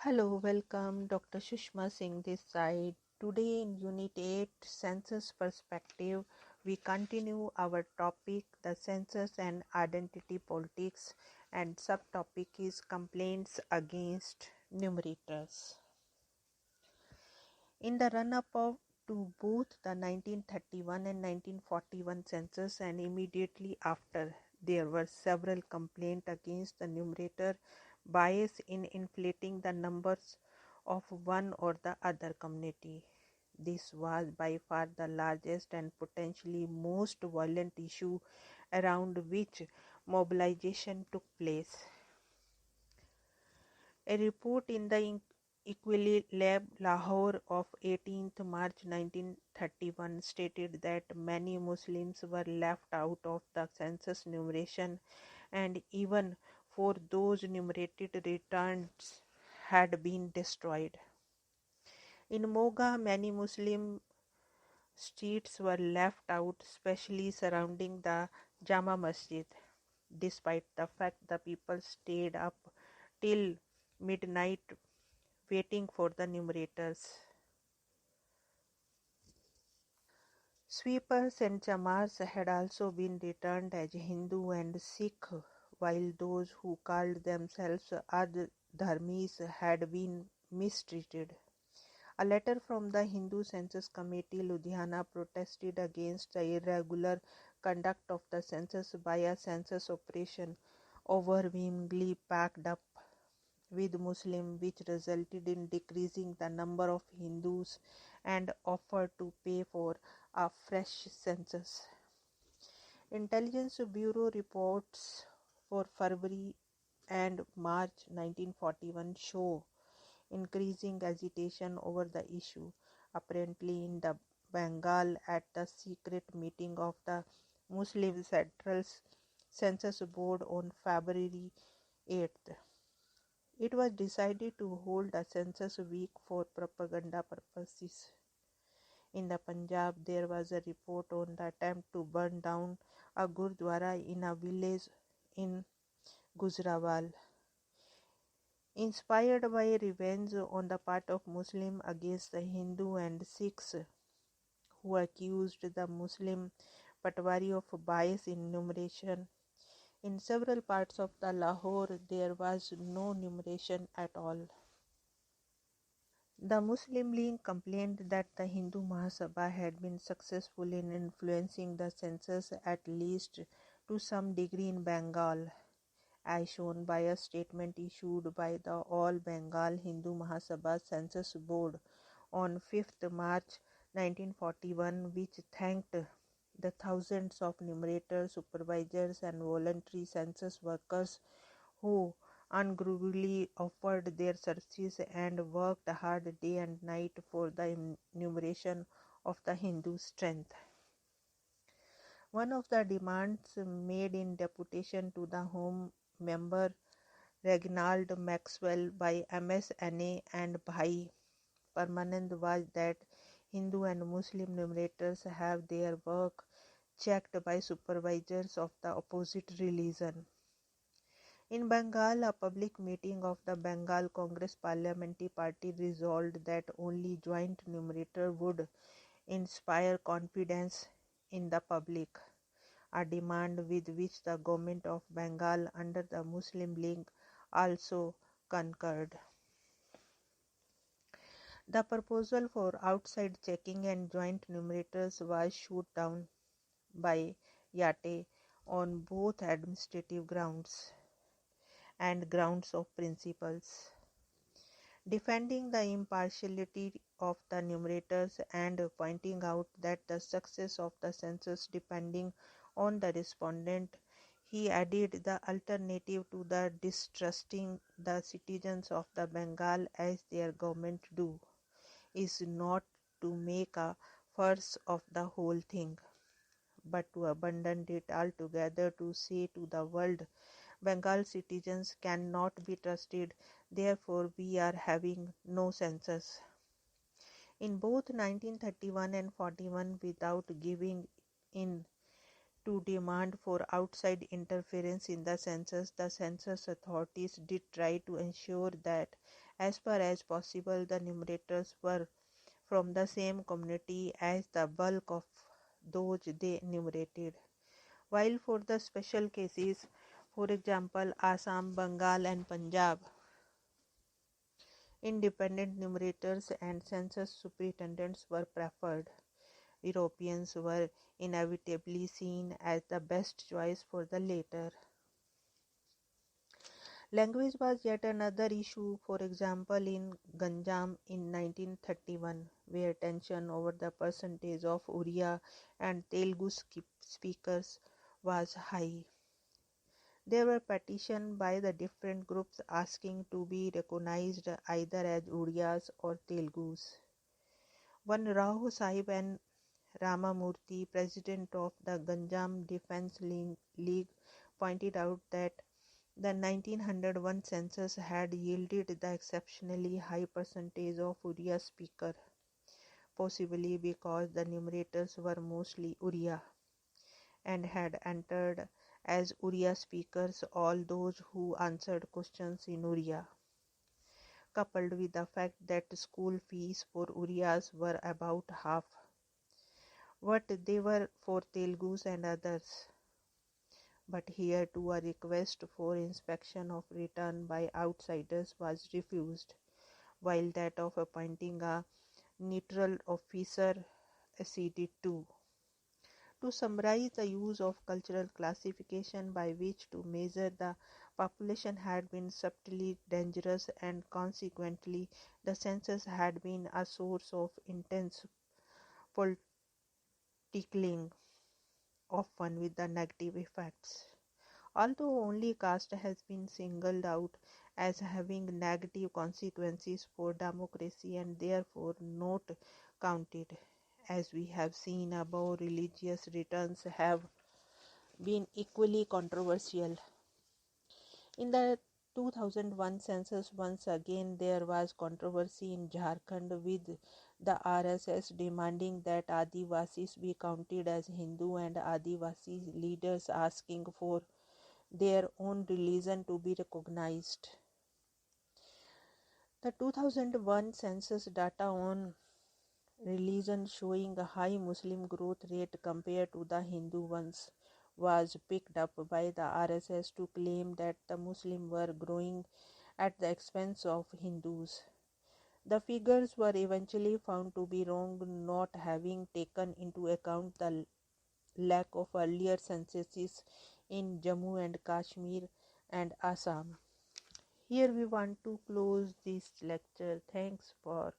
Hello, welcome. Dr. Sushma Singh this side. Today in Unit 8, Census Perspective, we continue our topic, the census and identity politics, and subtopic is complaints against numerators. In the run-up to both the 1931 and 1941 census and immediately after, there were several complaints against the numerator bias in inflating the numbers of one or the other community. This was by far the largest and potentially most violent issue around which mobilization took place. A report in the Equality Lab, Lahore of 18th March 1931 stated that many Muslims were left out of the census numeration and even for those numerated returns had been destroyed. In Moga, many Muslim streets were left out, especially surrounding the Jama Masjid. Despite the fact the people stayed up till midnight waiting for the numerators. Sweepers and chamars had also been returned as Hindu and Sikh, while those who called themselves Dharmis had been mistreated. A letter from the Hindu Census Committee, Ludhiana, protested against the irregular conduct of the census by a census operation overwhelmingly packed up with Muslims, which resulted in decreasing the number of Hindus and offered to pay for a fresh census. Intelligence Bureau reports for February and March 1941 show increasing agitation over the issue, apparently in the Bengal at the secret meeting of the Muslim Central Census Board on February 8th. It was decided to hold a census week for propaganda purposes. In the Punjab, there was a report on the attempt to burn down a Gurdwara in a village in Gujranwal. Inspired by revenge on the part of Muslims against the Hindu and Sikhs who accused the Muslim Patwari of bias in numeration, in several parts of the Lahore there was no numeration at all. The Muslim League complained that the Hindu Mahasabha had been successful in influencing the census at least to some degree in Bengal, as shown by a statement issued by the All Bengal Hindu Mahasabha Census Board on 5th March 1941, which thanked the thousands of numerator supervisors and voluntary census workers who ungrudgingly offered their services and worked hard day and night for the enumeration of the Hindu strength. One of the demands made in deputation to the Home Member Reginald Maxwell by MSNA and Bhai Permanand was that Hindu and Muslim numerators have their work checked by supervisors of the opposite religion. In Bengal, a public meeting of the Bengal Congress Parliamentary Party resolved that only joint numerator would inspire confidence in the public, a demand with which the government of Bengal under the Muslim League also concurred. The proposal for outside checking and joint numerators was shot down by Yate on both administrative grounds and grounds of principles, defending the impartiality of the numerators and pointing out that the success of the census depending on the respondent. He added the alternative to the distrusting the citizens of the Bengal as their government do is not to make a farce of the whole thing, but to abandon it altogether, to say to the world, Bengal citizens cannot be trusted, therefore we are having no census. In both 1931 and 41, without giving in to demand for outside interference in the census authorities did try to ensure that as far as possible the numerators were from the same community as the bulk of those they enumerated. While for the special cases, for example, Assam, Bengal and Punjab, independent numerators and census superintendents were preferred. Europeans were inevitably seen as the best choice for the latter. Language was yet another issue. For example, in Ganjam in 1931, where tension over the percentage of Oriya and Telugu speakers was high. There were petitions by the different groups asking to be recognized either as Oriyas or Telugus. One Rao Sahib and Ramamurthy, president of the Ganjam Defence League, pointed out that the 1901 census had yielded the exceptionally high percentage of Oriya speakers, possibly because the numerators were mostly Oriya, and had entered as Oriya speakers all those who answered questions in Oriya, coupled with the fact that school fees for Oriyas were about half what they were for Telugus and others. But here too a request for inspection of return by outsiders was refused, while that of appointing a neutral officer acceded to. To summarize, the use of cultural classification by which to measure the population had been subtly dangerous, and consequently the census had been a source of intense politicking, often with the negative effects. Although only caste has been singled out as having negative consequences for democracy and therefore not counted, as we have seen above, religious returns have been equally controversial. In the 2001 census, once again there was controversy in Jharkhand, with the RSS demanding that Adivasis be counted as Hindu and Adivasi leaders asking for their own religion to be recognized. The 2001 census data on religion, showing a high Muslim growth rate compared to the Hindu ones, was picked up by the RSS to claim that the Muslims were growing at the expense of Hindus. The figures were eventually found to be wrong, not having taken into account the lack of earlier censuses in Jammu and Kashmir and Assam. Here we want to close this lecture. Thanks for